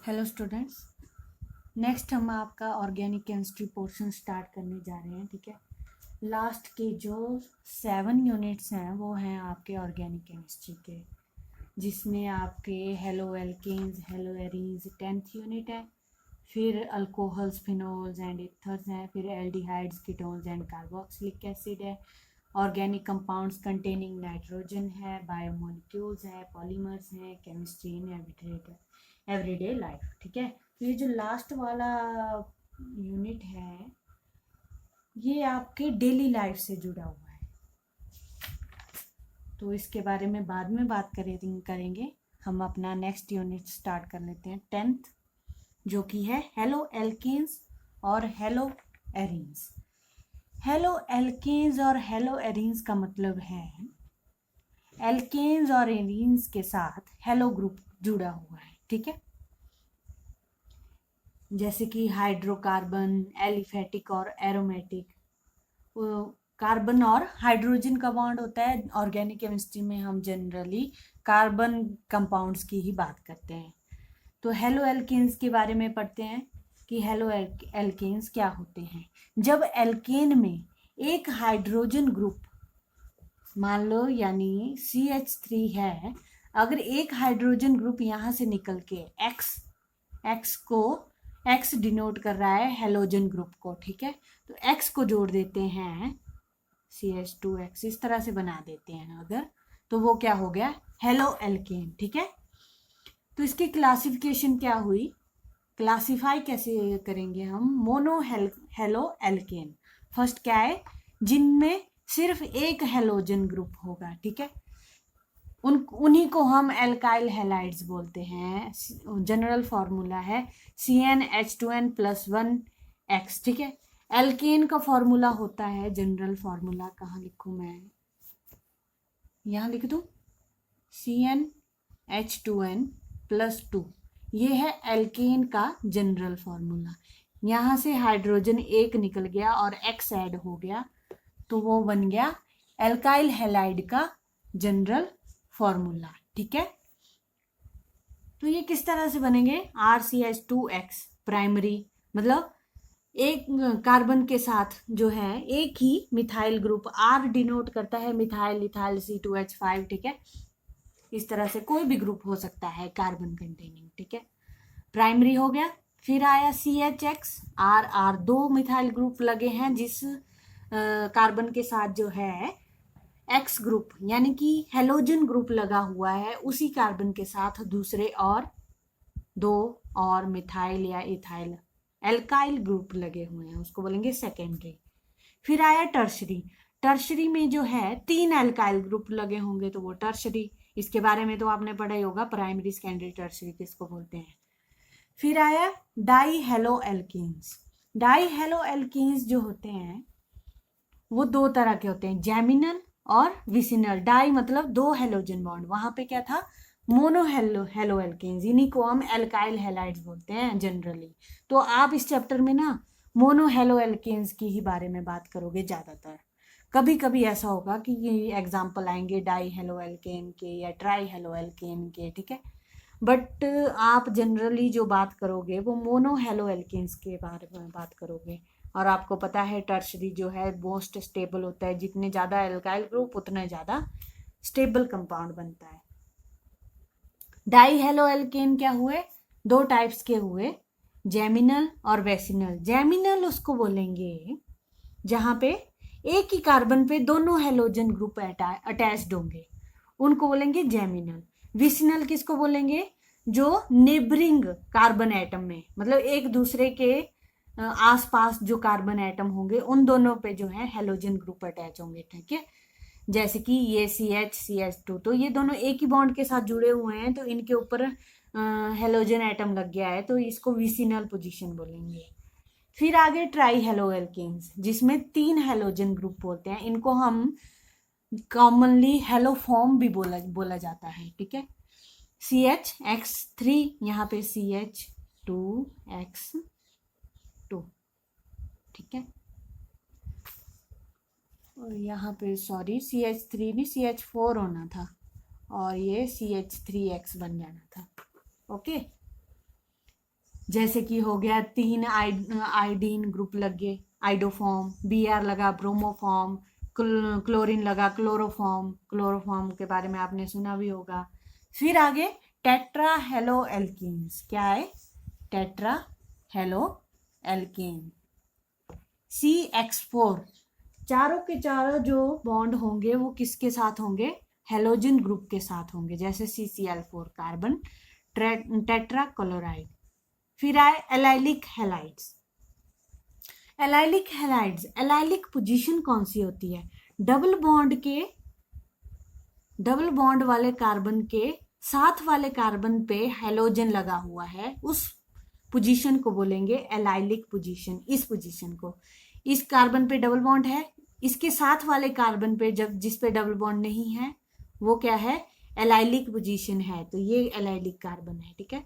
Hello students. Next हम आपका organic chemistry portion start करने जा रहे हैं। ठीक है, लास्ट के जो 7 यूनिट्स हैं वो हैं आपके ऑर्गेनिक केमिस्ट्री के, जिसमें आपके halo alkanes, halo arenes 10th unit है, फिर अल्कोहल्स, फिनोल्स एंड ईथर्स हैं, फिर aldehydes, ketones and carboxylic acid है, ऑर्गेनिक कंपाउंड्स कंटेनिंग नाइट्रोजन है, बायोमोलिक्यूल्स है, पॉलीमर्स हैं, केमिस्ट्री इन एवरीडे लाइफ। ठीक है, तो ये जो लास्ट वाला यूनिट है ये आपके डेली लाइफ से जुड़ा हुआ है, तो इसके बारे में बाद में बात करेंगे। हम अपना नेक्स्ट यूनिट स्टार्ट कर लेते हैं 10th, जो कि है हेलो एल्केन्स और हेलो एरीन्स। हेलो एल्केन्स और हेलो एरीन्स का मतलब है एल्केन्स और एरीन्स के साथ हेलो ग्रुप जुड़ा हुआ है। ठीक है, जैसे कि हाइड्रोकार्बन, एलिफेटिक और एरोमेटिक। कार्बन और हाइड्रोजन का बॉन्ड होता है। ऑर्गेनिक केमिस्ट्री में हम जनरली कार्बन कंपाउंड्स की ही बात करते हैं। तो हेलो एल्केन्स के बारे में पढ़ते हैं कि हेलो एल्केन्स क्या होते हैं। जब एल्केन में एक हाइड्रोजन ग्रुप, मान लो यानी CH3 है, अगर एक हाइड्रोजन ग्रुप यहाँ से निकल के एक्स डिनोट कर रहा है हेलोजन ग्रुप को। ठीक है, तो एक्स को जोड़ देते हैं, CH2X इस तरह से बना देते हैं अगर, तो वो क्या हो गया, हेलो एल्केन। ठीक है, तो इसकी क्लासिफिकेशन क्या हुई, क्लासिफाई कैसे करेंगे हम, मोनो हेलो एल्केन। फर्स्ट क्या है, जिनमें सिर्फ एक हेलोजन ग्रुप होगा। ठीक है, उन्हीं को हम एल्काइल हैलाइड्स बोलते हैं। जनरल फॉर्मूला है CnH2n+1X। ठीक है, एल्केन का फॉर्मूला होता है, जनरल फॉर्मूला कहाँ लिखूं मैं, यहाँ लिख दूं, CnH2n+2, ये है एल्केन का जनरल फॉर्मूला। यहाँ से हाइड्रोजन एक निकल गया और X ऐड हो गया, तो वो बन गया एल्काइल हैलाइड का जनरल फॉर्मूला। ठीक है, तो ये किस तरह से बनेंगे, RCH2X प्राइमरी, मतलब एक कार्बन के साथ जो है एक ही मिथाइल ग्रुप, R डिनोट करता है मिथाइल इथाइल C2H5। ठीक है, इस तरह से कोई भी ग्रुप हो सकता है कार्बन कंटेनिंग। ठीक है, प्राइमरी हो गया। फिर आया CHX, R दो मिथाइल ग्रुप लगे हैं जिस कार्बन के साथ जो है एक्स ग्रुप यानी कि हेलोजन ग्रुप लगा हुआ है, उसी कार्बन के साथ दूसरे और दो और मिथाइल या इथाइल एल्काइल ग्रुप लगे हुए हैं, उसको बोलेंगे सेकेंडरी। फिर आया टर्शरी, टर्शरी में जो है 3 एल्काइल ग्रुप लगे होंगे तो वो टर्शरी। इसके बारे में तो आपने पढ़ा ही होगा, प्राइमरी, सेकेंडरी, टर्शरी किसको बोलते हैं। फिर आया die hello alkenes. Die hello alkenes जो होते हैं वो दो तरह के होते हैं, जैमिनल और विसिनल। डाई मतलब दो हेलोजन बॉन्ड, वहां पे क्या था, मोनो हेलो एल्केन्स, इन्हीं को हम एल्काइल हैलाइड्स बोलते हैं जनरली। तो आप इस चैप्टर में ना मोनो हेलो एल्केन्स की ही बारे में बात करोगे ज्यादातर। कभी कभी ऐसा होगा कि ये एग्जाम्पल आएंगे डाई हेलो एल्केन के या ट्राई हेलो एल्केन के। ठीक है, बट आप जनरली जो बात करोगे वो मोनो हेलो एल्केन्स के बारे में बात करोगे। और आपको पता है टर्शरी जो है मोस्ट स्टेबल होता है, जितने ज़्यादा एल्काइल ग्रुप उतना ज़्यादा स्टेबल कंपाउंड बनता है। डाई हेलो एल्केन क्या हुए, दो टाइप्स के हुए, जैमिनल और वेसिनल। जैमिनल उसको बोलेंगे जहाँ पे एक ही कार्बन पे दोनों हेलोजन ग्रुप अटैच्ड होंगे, उनको बोलेंगे जैमिनल। विसिनल किसको बोलेंगे, जो नेबरिंग कार्बन एटम में, मतलब एक दूसरे के आसपास जो कार्बन एटम होंगे उन दोनों पे जो है हेलोजन ग्रुप अटैच होंगे। ठीक है, जैसे कि ये CH2, तो ये दोनों एक ही बॉन्ड के साथ जुड़े हुए हैं, तो इनके ऊपर हेलोजन एटम लग गया है, तो इसको विसिनल पोजीशन बोलेंगे। फिर आगे ट्राई हेलो एल्केन्स, जिसमें 3 हेलोजन ग्रुप होते हैं, इनको हम कॉमनली हेलो फॉर्म भी बोला जाता है। ठीक है, CHX3, यहाँ पे CH2X2। ठीक है, और यहाँ पे सॉरी CH3 भी CH4 होना था और ये CH3X बन जाना था। ओके, जैसे कि हो गया 3 आयोडीन ग्रुप लग गए आइडोफॉर्म, Br लगा ब्रोमोफॉर्म, क्लोरीन लगा क्लोरोफॉर्म, क्लोरोफॉर्म के बारे में आपने सुना भी होगा। फिर आगे टेट्रा हेलो एल्कीन्स, क्या है टेट्रा हेलो एल्कीन, CH4, चारों के चारों जो बॉन्ड होंगे वो किसके साथ होंगे, हेलोजन ग्रुप के साथ होंगे, जैसे CCl4 कार्बन टेट्रा क्लोराइड। फिर आए allylic halides. Allylic halides, allylic position कौन सी होती है, डबल बॉन्ड वाले कार्बन के साथ वाले कार्बन पे हेलोजन लगा हुआ है, उस पोजीशन को बोलेंगे एलाइलिक पोजीशन। इस पोजीशन को, इस कार्बन पे डबल बॉन्ड है, इसके साथ वाले कार्बन पे जब जिस पे डबल बॉन्ड नहीं है वो क्या है, एलाइलिक पोजीशन है, तो ये एलाइलिक कार्बन है। ठीक है,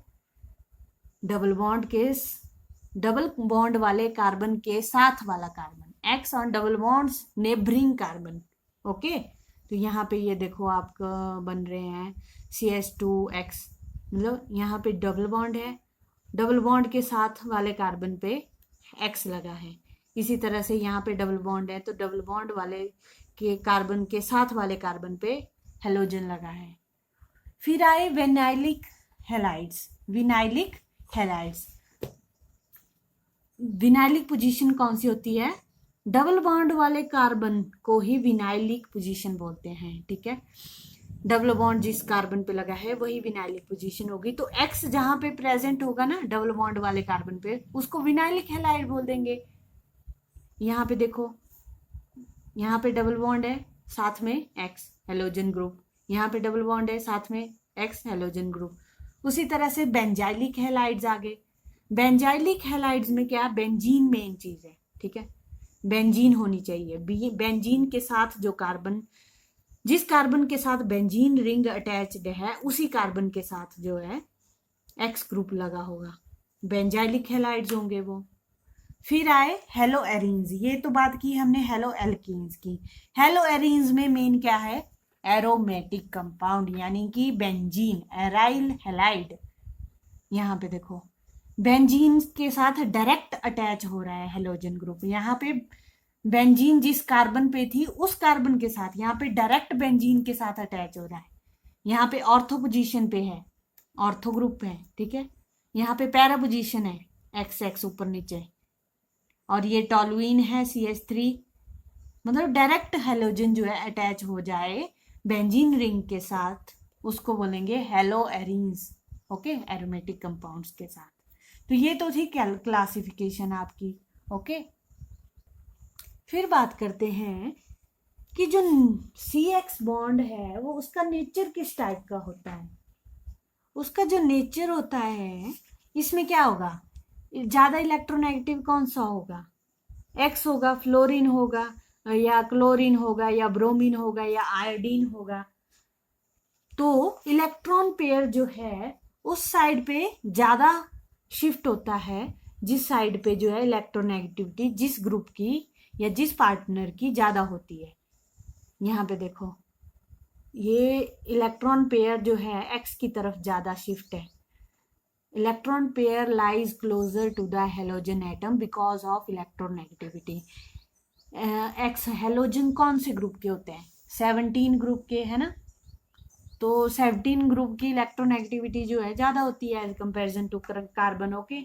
डबल बॉन्ड वाले कार्बन के साथ वाला carbon, x on double bonds neighbouring carbon. Okay, तो यहाँ पे ये देखो आपका बन रहे हैं CH2X, मतलब यहाँ पे डबल बॉन्ड है, डबल बॉन्ड के साथ वाले कार्बन पे X लगा है। इसी तरह से यहाँ पे डबल बॉन्ड है तो डबल बॉन्ड वाले के कार्बन के साथ वाले कार्बन पे हेलोजन लगा है। फिर आए विनाइलिक हैलाइड्स। विनाइलिक पोजीशन कौन सी होती है, डबल बॉन्ड वाले कार्बन को ही विनाइलिक पोजीशन बोलते हैं। ठीक है, डबल बॉन्ड जिस कार्बन पे लगा है वही विनाइलिक पोजीशन होगी, तो X जहां पे प्रेजेंट होगा ना डबल बॉन्ड वाले कार्बन पे, उसको विनाइलिक हैलाइड बोल देंगे। यहाँ पे देखो, यहाँ पे डबल बॉन्ड है साथ में X हेलोजन ग्रुप, यहाँ पे डबल बॉन्ड है साथ में X हेलोजन ग्रुप। उसी तरह से बेंजाइलिक हैलाइड्स आ गए। बेंजाइलिक हैलाइड्स में क्या, बेंजीन मेन चीज है। ठीक है, बेंजीन होनी चाहिए। बेंजीन के साथ जो कार्बन, जिस कार्बन के साथ बेंजीन रिंग अटैच्ड है उसी कार्बन के साथ जो है X ग्रुप लगा होगा, बेंजाइलिक हैलाइड्स होंगे वो। फिर आए हेलो एरीन्स, ये तो बात की हमने हेलो एल्कीन्स की। हेलो एरीन्स में मेन क्या है, एरोमेटिक कंपाउंड, यानी कि बेंजीन, एराइल हैलाइड। यहाँ पे देखो बेंजीन के साथ डायरेक्ट अटैच हो रहा है हेलोजन ग्रुप, यहाँ पे बेंजीन जिस कार्बन पे थी उस कार्बन के साथ यहाँ पे डायरेक्ट बेंजीन के साथ अटैच हो रहा है। यहाँ पे ऑर्थो पोजीशन पे है, ऑर्थो ग्रुप है। ठीक है, यहाँ पे पैरा पोजीशन है, XX ऊपर नीचे, और ये टॉलुइन है CH3, मतलब डायरेक्ट हेलोजन जो है अटैच हो जाए बेंजीन रिंग के साथ, उसको बोलेंगे hello arenes. Okay, aromatic compounds के साथ। तो ये तो थी क्लासिफिकेशन आपकी। ओके, फिर बात करते हैं कि जो CX बॉन्ड है वो उसका नेचर किस टाइप का होता है। उसका जो नेचर होता है इसमें क्या होगा, ज्यादा इलेक्ट्रोनेगेटिव कौन सा होगा, X होगा, फ्लोरीन होगा, या क्लोरीन होगा, या ब्रोमीन होगा, या आयोडीन होगा। तो इलेक्ट्रॉन पेयर जो है उस साइड पे ज्यादा शिफ्ट होता है, जिस साइड पे जो है इलेक्ट्रोनेगेटिविटी जिस ग्रुप की या जिस पार्टनर की ज्यादा होती है। यहाँ पे देखो ये इलेक्ट्रॉन पेयर जो है X की तरफ ज्यादा शिफ्ट है। Electron pair lies closer to the halogen atom because of electronegativity. X halogen कौन से ग्रुप के होते हैं, 17 ग्रुप के, है ना। तो 17 ग्रुप की इलेक्ट्रोनेगेटिविटी जो है ज्यादा होती है as comparison to carbon. Okay,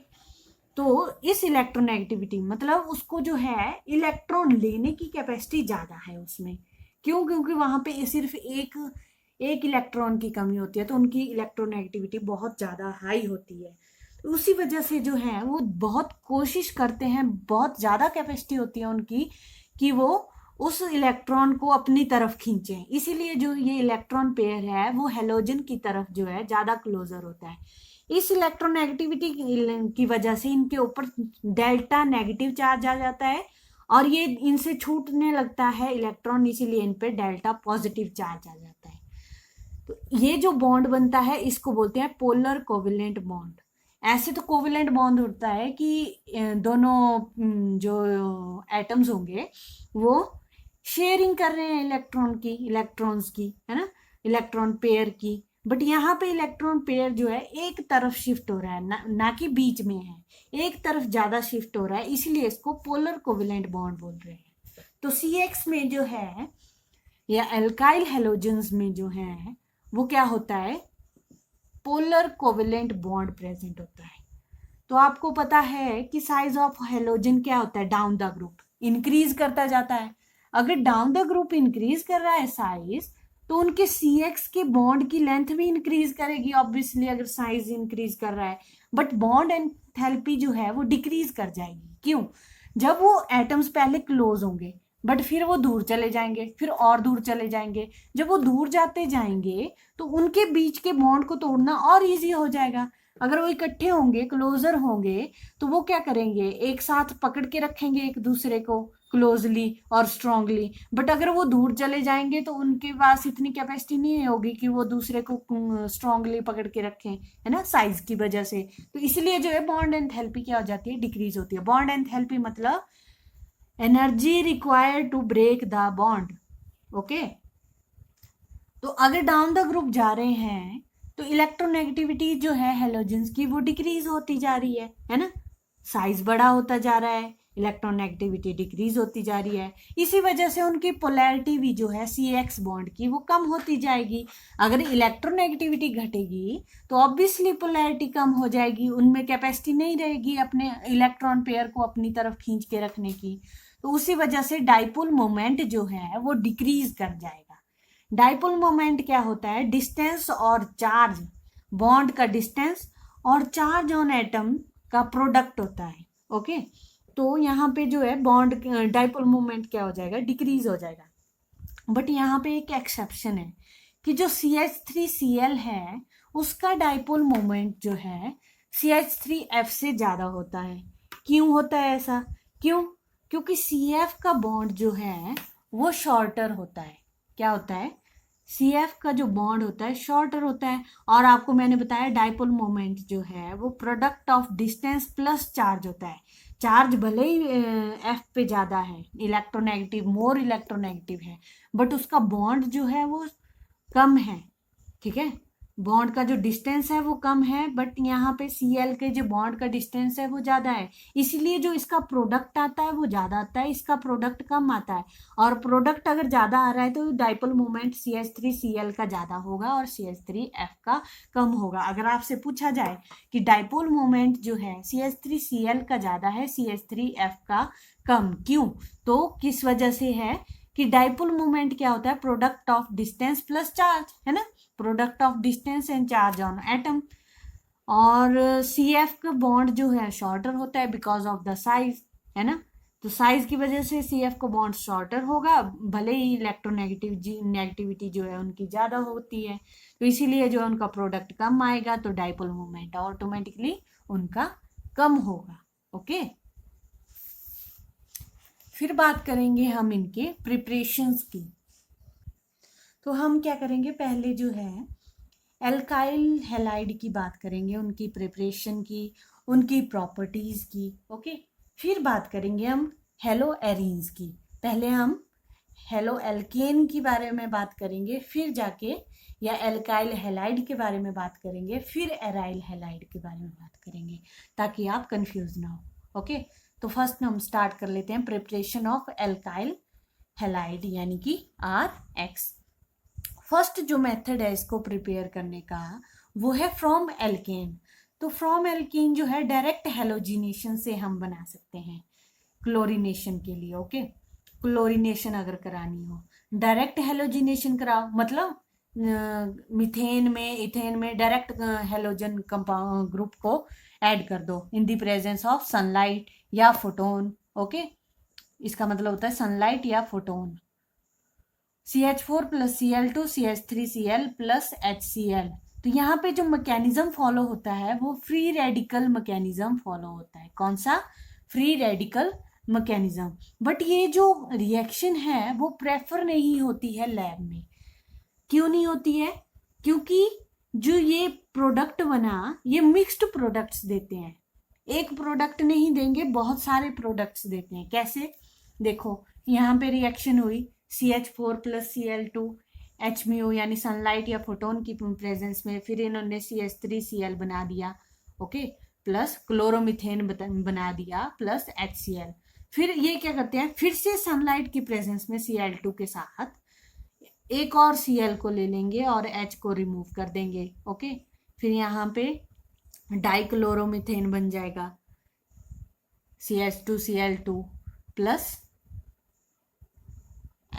तो इस इलेक्ट्रोनेगेटिविटी मतलब उसको जो है इलेक्ट्रॉन लेने की कैपेसिटी ज्यादा है उसमें। क्यों, क्योंकि वहां पे सिर्फ एक इलेक्ट्रॉन की कमी होती है, तो उनकी इलेक्ट्रोनेगेटिविटी बहुत ज्यादा हाई होती है। तो उसी वजह से जो है वो बहुत कोशिश करते हैं, बहुत ज्यादा कैपेसिटी होती है उनकी कि वो उस इलेक्ट्रॉन को अपनी तरफ खींचे। इसीलिए जो ये इलेक्ट्रॉन पेयर है वो हेलोजन की तरफ जो है ज्यादा क्लोजर होता है। इस इलेक्ट्रोनेगेटिविटी की वजह से इनके ऊपर डेल्टा नेगेटिव चार्ज आ जाता है और ये इनसे छूटने लगता है इलेक्ट्रॉन, इसीलिए इन पे डेल्टा पॉजिटिव चार्ज आ जाता है। तो ये जो बॉन्ड बनता है इसको बोलते हैं पोलर कोवेलेंट बॉन्ड। ऐसे तो कोवेलेंट बॉन्ड होता है कि दोनों जो एटम्स होंगे वो शेयरिंग कर रहे हैं इलेक्ट्रॉन्स की, है ना, इलेक्ट्रॉन पेयर की, बट यहाँ पे इलेक्ट्रॉन पेयर जो है एक तरफ शिफ्ट हो रहा है, ना कि बीच में है, एक तरफ ज्यादा शिफ्ट हो रहा है, इसलिए इसको पोलर कोवेलेंट बॉन्ड बोल रहे हैं। तो CX में जो है या एल्काइल हेलोजेंस में जो है वो क्या होता है, पोलर कोवेलेंट बॉन्ड प्रेजेंट होता है। तो आपको पता है कि साइज ऑफ हेलोजन क्या होता है, डाउन द ग्रुप इंक्रीज करता जाता है। अगर डाउन द ग्रुप इंक्रीज कर रहा है साइज, तो उनके CX के बॉन्ड की लेंथ भी इंक्रीज करेगी ऑब्वियसली, अगर साइज इंक्रीज कर रहा है। बट बॉन्ड एंथैल्पी जो है वो डिक्रीज कर जाएगी। क्यों? जब वो एटम्स पहले क्लोज होंगे, बट फिर वो दूर चले जाएंगे, फिर और दूर चले जाएंगे। जब वो दूर जाते जाएंगे तो उनके बीच के बॉन्ड को तोड़ना और इजी हो जाएगा। अगर वो इकट्ठे होंगे, क्लोजर होंगे, तो वो क्या करेंगे, एक साथ पकड़ के रखेंगे एक दूसरे को क्लोजली और स्ट्रांगली। बट अगर वो दूर चले जाएंगे तो उनके पास इतनी कैपेसिटी नहीं होगी कि वो दूसरे को स्ट्रांगली पकड़ के रखें, है ना, साइज की वजह से। तो इसलिए जो है बॉन्ड एंथैल्पी क्या हो जाती है, डिक्रीज होती है। बॉन्ड एंथैल्पी मतलब energy required to break the bond. Okay, तो अगर डाउन द ग्रुप जा रहे हैं तो इलेक्ट्रोनेगेटिविटी जो है हेलोजेंस की वो डिक्रीज होती जा रही है ना, साइज बड़ा होता जा रहा है, इलेक्ट्रोनेगेटिविटी डिक्रीज होती जा रही है। इसी वजह से उनकी पोलैरिटी भी जो है CX बॉन्ड की वो कम होती जाएगी। अगर इलेक्ट्रोनेगेटिविटी घटेगी तो ऑब्वियसली पोलैरिटी कम हो जाएगी, उनमें कैपेसिटी नहीं रहेगी अपने इलेक्ट्रॉन पेयर को अपनी तरफ खींच के रखने की। तो उसी वजह से डाइपोल मोमेंट जो है वो डिक्रीज कर जाएगा। डाइपोल मोमेंट क्या होता है, डिस्टेंस और चार्ज, बॉन्ड का डिस्टेंस और चार्ज ऑन एटम का प्रोडक्ट होता है। ओके, तो यहाँ पे जो है बॉन्ड डाइपोल मोमेंट क्या हो जाएगा, डिक्रीज हो जाएगा। बट यहाँ पे एक एक्सेप्शन है कि जो CH3Cl है उसका डाइपोल मोमेंट जो है CH3F से ज्यादा होता है। क्यों होता है ऐसा? क्योंकि CF का बॉन्ड जो है वो शॉर्टर होता है। क्या होता है? CF का जो बॉन्ड होता है शॉर्टर होता है। और आपको मैंने बताया डाइपोल मोमेंट जो है वो product of distance plus charge होता है। चार्ज भले ही F पे ज्यादा है, इलेक्ट्रोनेगेटिव, मोर इलेक्ट्रोनेगेटिव है, बट उसका बॉन्ड जो है वो कम है। ठीक है, बॉन्ड का जो डिस्टेंस है वो कम है, बट यहाँ पे Cl के जो बॉन्ड का डिस्टेंस है वो ज्यादा है, इसलिए जो इसका प्रोडक्ट आता है वो ज्यादा आता है, इसका प्रोडक्ट कम आता है। और प्रोडक्ट अगर ज्यादा आ रहा है तो डाइपोल मोमेंट CH3Cl का ज्यादा होगा और CH3F का कम होगा। अगर आपसे पूछा जाए कि डाइपोल मोमेंट जो है CH3Cl का ज्यादा है, CH3F का कम, क्यों? तो किस वजह से है कि डाइपोल मोमेंट क्या होता है, product of distance plus charge, है ना, product of distance and charge on atom. और CF का बॉन्ड जो है शॉर्टर होता है बिकॉज ऑफ द साइज, है ना, तो साइज की वजह से CF का बॉन्ड शॉर्टर होगा, भले ही नेगेटिविटी जो है उनकी ज्यादा होती है, तो इसीलिए जो उनका प्रोडक्ट कम आएगा, तो डाइपोल मोमेंट ऑटोमेटिकली उनका कम होगा। ओके, फिर बात करेंगे हम इनके प्रिपरेशंस की। तो हम क्या करेंगे, पहले जो है एल्काइल हैलाइड की बात करेंगे, उनकी प्रिपरेशन की, उनकी प्रॉपर्टीज की। ओके, फिर बात करेंगे हम हेलो एरीन्स की। पहले हम हेलो एल्केन के बारे में बात करेंगे, फिर जाके या एल्काइल हैलाइड के बारे में बात करेंगे, फिर एराइल हैलाइड के बारे में बात करेंगे, ताकि आप कंफ्यूज ना हो। ओके, तो फर्स्ट हम स्टार्ट कर लेते हैं प्रिपरेशन ऑफ एल्काइल हैलाइड यानी कि RX। फर्स्ट जो मेथड है इसको प्रिपेयर करने का वो है फ्रॉम एल्केन। तो फ्रॉम एल्केन जो है डायरेक्ट हेलोजिनेशन से हम बना सकते हैं क्लोरीनेशन के लिए। ओके, क्लोरीनेशन अगर करानी हो, डायरेक्ट हेलोजिनेशन कराओ, मतलब मीथेन में, इथेन में डायरेक्ट हेलोजन कंपाउंड ग्रुप को ऐड कर दो in the presence of sunlight या फोटोन। ओके, इसका मतलब होता है सनलाइट या photon. CH4 plus Cl2 CH3Cl plus HCl। तो यहाँ पे जो मैकेनिज्म फॉलो होता है वो फ्री रेडिकल मैकेनिज्म फॉलो होता है। कौन सा? Free radical mechanism. बट ये जो रिएक्शन है वो प्रेफर नहीं होती है लैब में। क्यों नहीं होती है? क्योंकि जो ये प्रोडक्ट बना, ये मिक्स्ड प्रोडक्ट्स देते हैं, एक प्रोडक्ट नहीं देंगे, बहुत सारे प्रोडक्ट्स देते हैं। कैसे? देखो, यहाँ पे रिएक्शन हुई CH4 plus Cl2 H mu यानी सनलाइट या फोटोन की प्रेजेंस में फिर इन्होंने CH3Cl बना दिया, ओके, प्लस क्लोरोमीथेन बना दिया प्लस HCl। फिर ये क्या करते हैं, फिर से सनलाइट की प्रेजेंस में Cl2 के साथ एक और Cl को ले लेंगे और H को रिमूव कर देंगे, ओके। फिर यहाँ पे डाइक्लोरोमीथेन बन जाएगा CH2Cl2 प्लस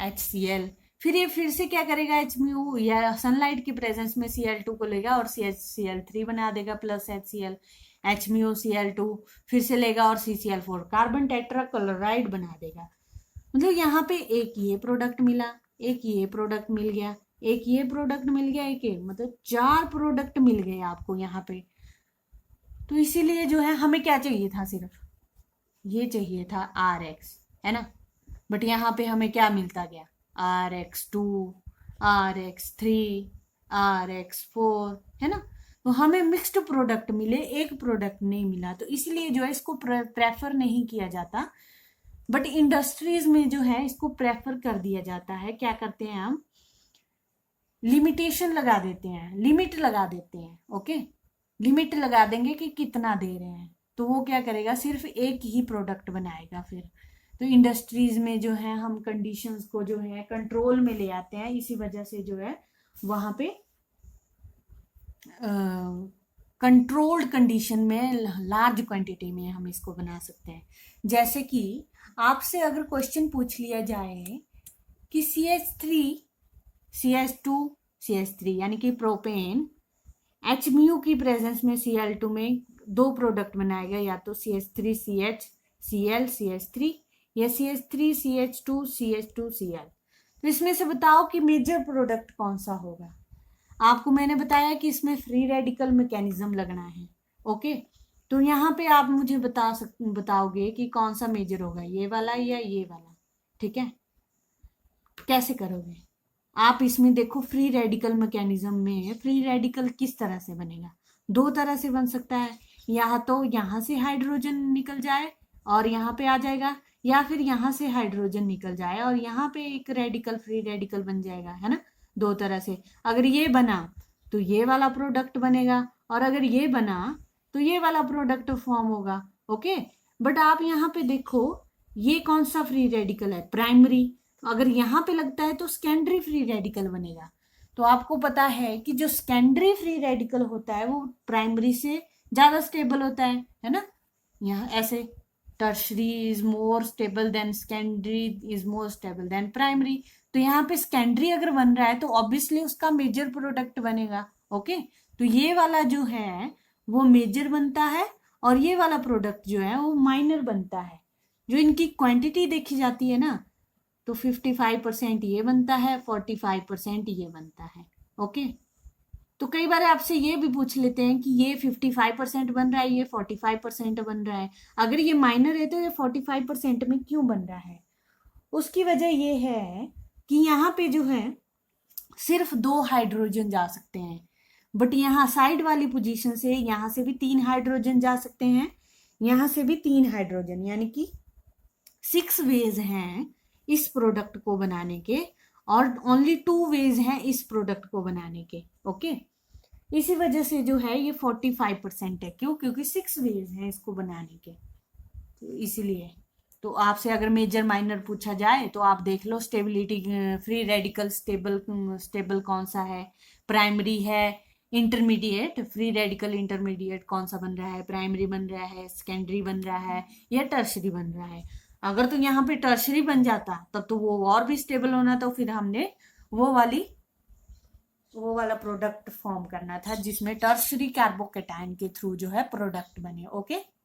HCl। फिर ये फिर से क्या करेगा, एच म्यू या सनलाइट की प्रेजेंस में Cl2 को लेगा और CH3 बना देगा plus HCl, H mu Cl2 फिर से लेगा और CCl4 कार्बन टेट्राक्लोराइड बना देगा। मतलब यहाँ पे एक ये प्रोडक्ट मिला, एक ये प्रोडक्ट मिल गया, एक ये प्रोडक्ट मिल गया, एक ये, मतलब 4 प्रोडक्ट मिल गए आपको यहाँ पे। तो इसीलिए जो है हमें क्या चाहिए था, सिर्फ ये चाहिए था RX, है ना। बट यहाँ पे हमें क्या मिलता गया, RX2, RX3, RX4, है ना। तो हमें मिक्स्ड प्रोडक्ट मिले, एक प्रोडक्ट नहीं मिला। तो इसलिए जो है इसको प्रेफर नहीं किया जाता, बट इंडस्ट्रीज में जो है इसको प्रेफर कर दिया जाता है। क्या करते हैं हम, लिमिटेशन लगा देते हैं, लिमिट लगा देते हैं, ओके। लिमिट लगा देंगे कि कितना दे रहे हैं, तो वो क्या करेगा, सिर्फ एक ही प्रोडक्ट बनाएगा फिर। तो इंडस्ट्रीज में जो है हम कंडीशंस को जो है कंट्रोल में ले आते हैं, इसी वजह से जो है वहां पे कंट्रोल्ड कंडीशन में लार्ज क्वांटिटी में हम इसको बना सकते हैं। जैसे कि आपसे अगर क्वेश्चन पूछ लिया जाए कि CH3 CH2 CH3 यानी कि प्रोपेन एच म्यू की प्रेजेंस में Cl2 में 2 प्रोडक्ट बनाएगा, या तो CH3CH Cl CH3 या CH3CH2 CH2Cl। तो इसमें से बताओ कि मेजर प्रोडक्ट कौन सा होगा। आपको मैंने बताया कि इसमें फ्री रेडिकल मैकेनिज्म लगना है, ओके। तो यहाँ पे आप मुझे बताओगे कि कौन सा मेजर होगा, ये वाला या ये वाला, ठीक है। कैसे करोगे आप, इसमें देखो फ्री रेडिकल मैकेनिज्म में फ्री रेडिकल किस तरह से बनेगा, 2 तरह से बन सकता है, या तो यहाँ से हाइड्रोजन निकल जाए और यहाँ पे आ जाएगा, या फिर यहाँ से हाइड्रोजन निकल जाए और यहाँ पे एक रेडिकल फ्री रेडिकल बन जाएगा, है ना। 2 तरह से, अगर ये बना तो ये वाला प्रोडक्ट बनेगा, और अगर ये बना तो ये वाला प्रोडक्ट फॉर्म होगा, ओके। बट आप यहाँ पे देखो ये कौन सा फ्री रेडिकल है, प्राइमरी। अगर यहाँ पे लगता है तो सेकेंडरी फ्री रेडिकल बनेगा। तो आपको पता है कि जो सेकेंडरी फ्री रेडिकल होता है वो प्राइमरी से ज्यादा स्टेबल होता है ना। यहाँ ऐसे tertiary is more stable then secondary is more stable then primary. तो यहाँ पे सेकेंडरी अगर बन रहा है तो ऑब्वियसली उसका मेजर प्रोडक्ट बनेगा, ओके। तो ये वाला जो है वो मेजर बनता है और ये वाला प्रोडक्ट जो है वो माइनर बनता है। जो इनकी क्वांटिटी देखी जाती है ना, तो 55% ये बनता है, 45% ये बनता है, ओके। तो कई बार आपसे ये भी पूछ लेते हैं कि ये 55% बन रहा है, ये 45% बन रहा है, अगर ये माइनर है तो ये 45% में क्यों बन रहा है। उसकी वजह ये है कि यहाँ पे जो है सिर्फ 2 हाइड्रोजन जा सकते हैं, बट यहाँ साइड वाली पोजीशन से यहाँ से भी 3 हाइड्रोजन जा सकते हैं, यहाँ से भी 3 हाइड्रोजन, यानी कि 6 वेज हैं इस प्रोडक्ट को बनाने के, और ओनली 2 वेज हैं इस प्रोडक्ट को बनाने के, ओके। इसी वजह से जो है ये 45% है, क्यों, क्योंकि 6 वेज हैं इसको बनाने के, तो इसीलिए। तो आपसे अगर मेजर माइनर पूछा जाए तो आप देख लो स्टेबिलिटी, फ्री रेडिकल स्टेबल कौन सा है, प्राइमरी है, इंटरमीडिएट, फ्री रेडिकल इंटरमीडिएट कौन सा बन रहा है, प्राइमरी बन रहा है, सेकेंडरी बन रहा है, या टर्शरी बन रहा है। अगर तो यहाँ पे टर्शरी बन जाता तब तो वो और भी स्टेबल होना, तो फिर हमने वो वाला प्रोडक्ट फॉर्म करना था जिसमें टर्शरी कार्बोकेटायन के थ्रू जो है प्रोडक्ट बने, ओके।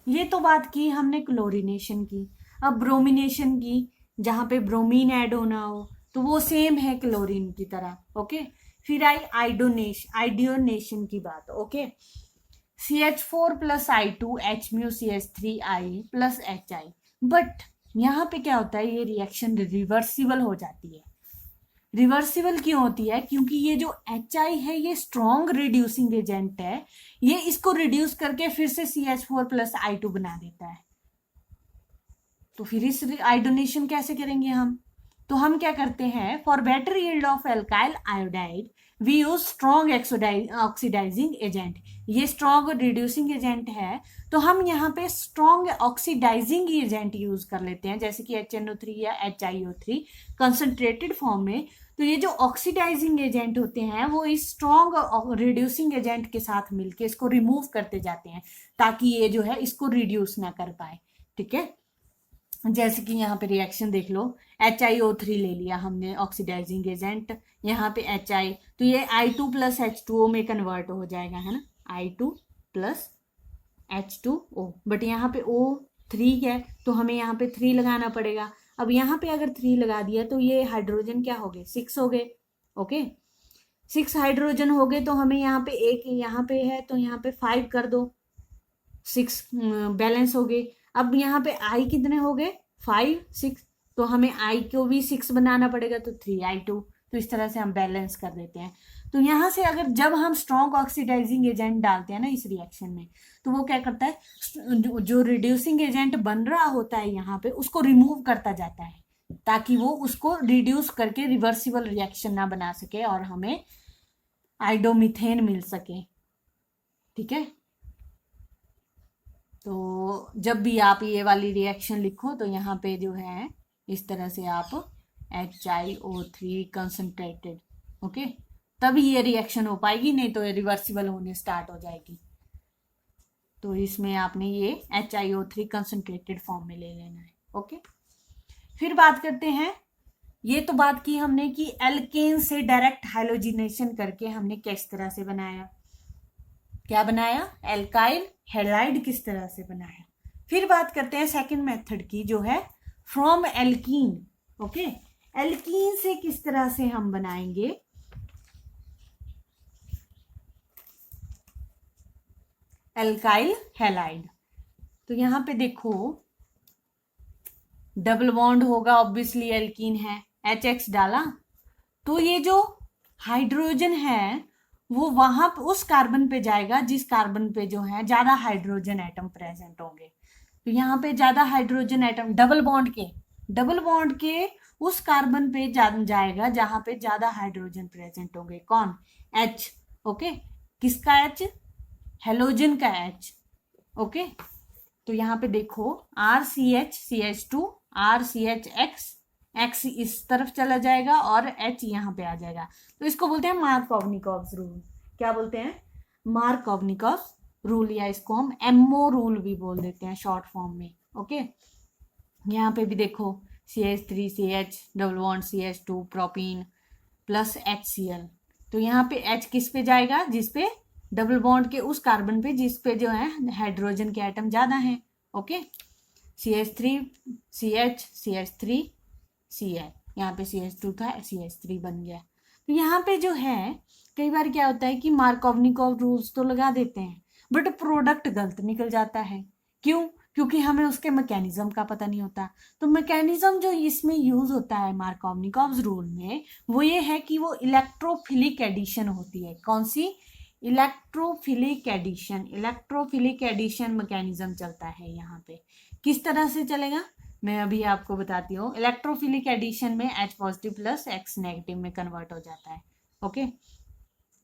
ये तो बात की हमने क्लोरीनेशन की। अब ब्रोमिनेशन की, जहां पे ब्रोमीन ऐड होना हो तो वो सेम है क्लोरीन की तरह, ओके। फिर आई आइडियोनेशन की बात, okay. CH4 plus I2 H mu CH3I plus HI। But यहाँ पे क्या होता है, ये रिएक्शन रिवर्सिबल हो जाती है। रिवर्सिबल क्यों होती है, क्योंकि ये जो HI है ये स्ट्रॉन्ग रिड्यूसिंग एजेंट है, ये इसको रिड्यूस करके फिर से CH4 प्लस I2 बना देता है। तो फिर इस आइडोनेशन कैसे करेंगे हम, तो हम क्या करते हैं, for better yield of alkyl iodide we use strong oxidising agent. ये स्ट्रॉन्ग रिड्यूसिंग एजेंट है, तो हम यहाँ पे स्ट्रॉन्ग ऑक्सीडाइजिंग एजेंट यूज कर लेते हैं, जैसे कि HNO3 या HiO3 कंसंट्रेटेड फॉर्म में। तो ये जो ऑक्सीडाइजिंग एजेंट होते हैं वो इस स्ट्रॉन्ग रिड्यूसिंग एजेंट के साथ मिलके इसको रिमूव करते जाते हैं, ताकि ये जो है इसको रिड्यूस ना कर पाए। ठीक है, जैसे कि यहाँ पे रिएक्शन देख लो, HiO3 ले लिया हमने ऑक्सीडाइजिंग एजेंट, यहाँ पे HI, तो ये I2 प्लस H2O में कन्वर्ट हो जाएगा, है ना, I2 प्लस H2O, बट यहाँ पे O3 है तो हमें यहाँ पे 3 लगाना पड़ेगा। अब यहाँ पे अगर 3 लगा दिया तो ये हाइड्रोजन क्या हो गए, 6 हो गए। ओके, 6 हाइड्रोजन हो गए, तो हमें यहाँ पे एक यहाँ पे है तो यहाँ पे 5 कर दो, 6 बैलेंस हो गए। अब यहाँ पे I कितने हो गए, 5 6, तो हमें I को भी 6 बनाना पड़ेगा, तो 3I2। तो इस तरह से हम बैलेंस कर देते हैं। तो यहाँ से अगर जब हम स्ट्रॉन्ग ऑक्सीडाइजिंग एजेंट डालते हैं ना इस रिएक्शन में, तो वो क्या करता है, जो रिड्यूसिंग एजेंट बन रहा होता है यहाँ पे उसको रिमूव करता जाता है, ताकि वो उसको रिड्यूस करके रिवर्सिबल रिएक्शन ना बना सके और हमें आइडोमिथेन मिल सके। ठीक है, तो जब भी आप ये वाली रिएक्शन लिखो तो यहाँ पे जो है इस तरह से आप HiO3 कंसंट्रेटेड, ओके, तभी ये रिएक्शन हो पाएगी, नहीं तो ये रिवर्सिबल होने स्टार्ट हो जाएगी। तो इसमें आपने ये HiO3 कंसंट्रेटेड फॉर्म में ले लेना है। ओके, फिर बात करते हैं, ये तो बात की हमने कि एल्केन से डायरेक्ट हाइलोजिनेशन करके हमने किस तरह से बनाया, क्या बनाया, एल्काइल हैलाइड किस तरह से बनाया। फिर बात करते हैं सेकंड मेथड की, जो है फ्रॉम एल्कीन। ओके, एल्कीन से किस तरह से हम बनाएंगे, एल्काइल हैलाइड। तो यहां पे देखो डबल बॉन्ड होगा, ऑब्वियसली एल्कीन है, HX डाला, तो ये जो हाइड्रोजन है वो वहां उस कार्बन पे जाएगा जिस कार्बन पे जो है ज्यादा हाइड्रोजन एटम प्रेजेंट होंगे। तो यहाँ पे ज्यादा हाइड्रोजन एटम डबल बॉन्ड के उस कार्बन पे जाएगा जहां पे ज्यादा हाइड्रोजन प्रेजेंट होंगे। कौन, H। ओके, किसका H, हेलोजन का H। ओके, तो यहाँ पे देखो RCH CH2 RCHX, X इस तरफ चला जाएगा और H यहाँ पे आ जाएगा। तो इसको बोलते हैं मार्कोवनिकॉव्स रूल। क्या बोलते हैं, मार्कोवनिकॉव्स रूल, या इसको हम MO रूल भी बोल देते हैं शॉर्ट फॉर्म में। ओके, यहाँ पे भी देखो CH3CH double bond CH2 propene plus HCl, तो यहाँ पे H किस पे जाएगा, जिस पे डबल बॉन्ड के उस कार्बन पे जिस पे जो है हाइड्रोजन के एटम ज्यादा है। Okay, CH3 CH CH3 Cl, यहाँ पे CH2 था, CH3 बन गया। तो यहाँ पे जो है कई बार क्या होता है कि मार्कोवनिकॉव रूल्स तो लगा देते हैं बट प्रोडक्ट गलत निकल जाता है। क्यों, क्योंकि हमें उसके मैकेनिज्म का पता नहीं होता। तो मैकेनिज्म जो इसमें यूज होता है मार्कोवनिकॉव रूल में, वो ये है कि वो इलेक्ट्रोफिलिक एडिशन होती है। कौन सी, इलेक्ट्रोफिलिक एडिशन मैकेनिज्म चलता है यहाँ पे। किस तरह से चलेगा, मैं अभी आपको बताती हूँ। इलेक्ट्रोफिलिक एडिशन में H positive plus X negative में कन्वर्ट हो जाता है। ओके,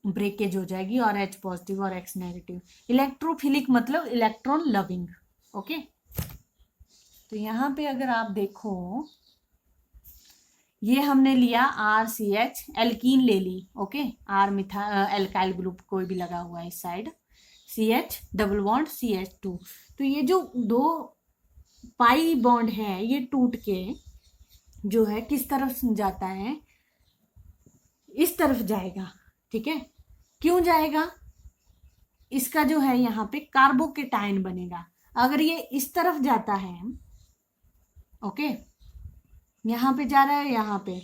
ब्रेकेज हो जाएगी और H पॉजिटिव और X नेगेटिव। इलेक्ट्रोफिलिक मतलब इलेक्ट्रॉन लविंग। ओके, तो यहाँ पे अगर आप देखो, ये हमने लिया RCH, एल्कीन ले ली। ओके, R मिथा एल्काइल ग्रुप कोई भी लगा हुआ है इस side, CH double bond CH2। तो ये जो दो पाई बॉन्ड है ये टूट के जो है किस तरफ जाता है, इस तरफ जाएगा। ठीक है, क्यों जाएगा, इसका जो है यहाँ पे कार्बोकेटाइन बनेगा। अगर ये इस तरफ जाता है, ओके, यहाँ पे जा रहा है, यहाँ पे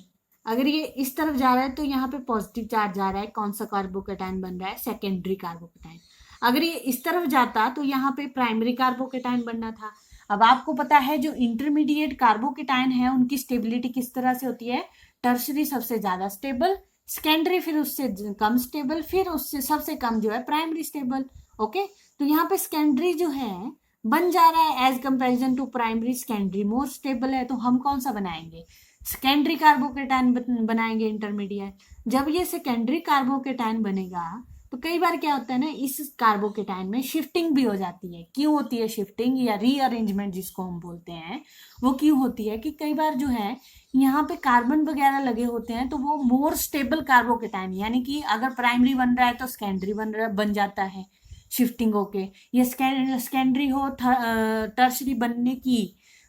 अगर ये इस तरफ जा रहा है तो यहाँ पे पॉजिटिव चार्ज जा रहा है, कौन सा कार्बोकेटाइन बन रहा है, सेकेंडरी कार्बोकेटाइन। अगर ये इस तरफ जाता तो यहाँ पे प्राइमरी कार्बोकेटाइन बनना था। अब आपको पता है जो इंटरमीडिएट कार्बोकेटाइन है उनकी स्टेबिलिटी किस तरह से होती है, टर्शरी सबसे ज्यादा स्टेबल, सेकेंडरी फिर उससे कम स्टेबल, फिर उससे सबसे कम जो है प्राइमरी स्टेबल। ओके, तो यहाँ पे सेकेंडरी जो है बन जा रहा है as comparison to primary, secondary more stable है, तो हम कौन सा बनाएंगे, सेकेंडरी कार्बोकेटाइन बनाएंगे इंटरमीडिएट। जब ये सेकेंडरी कार्बोकेटाइन बनेगा तो कई बार क्या होता है ना, इस कार्बोकेटाइन में शिफ्टिंग भी हो जाती है। क्यों होती है शिफ्टिंग या रीअरेंजमेंट जिसको हम बोलते हैं, वो क्यों होती है कि कई बार जो है यहाँ पे कार्बन वगैरह लगे होते हैं तो वो मोर स्टेबल कार्बोकेटाइन, यानी कि अगर प्राइमरी बन रहा है तो सेकेंडरी बन जाता है शिफ्टिंग होके, ये सेकेंडरी हो टर्शरी बनने की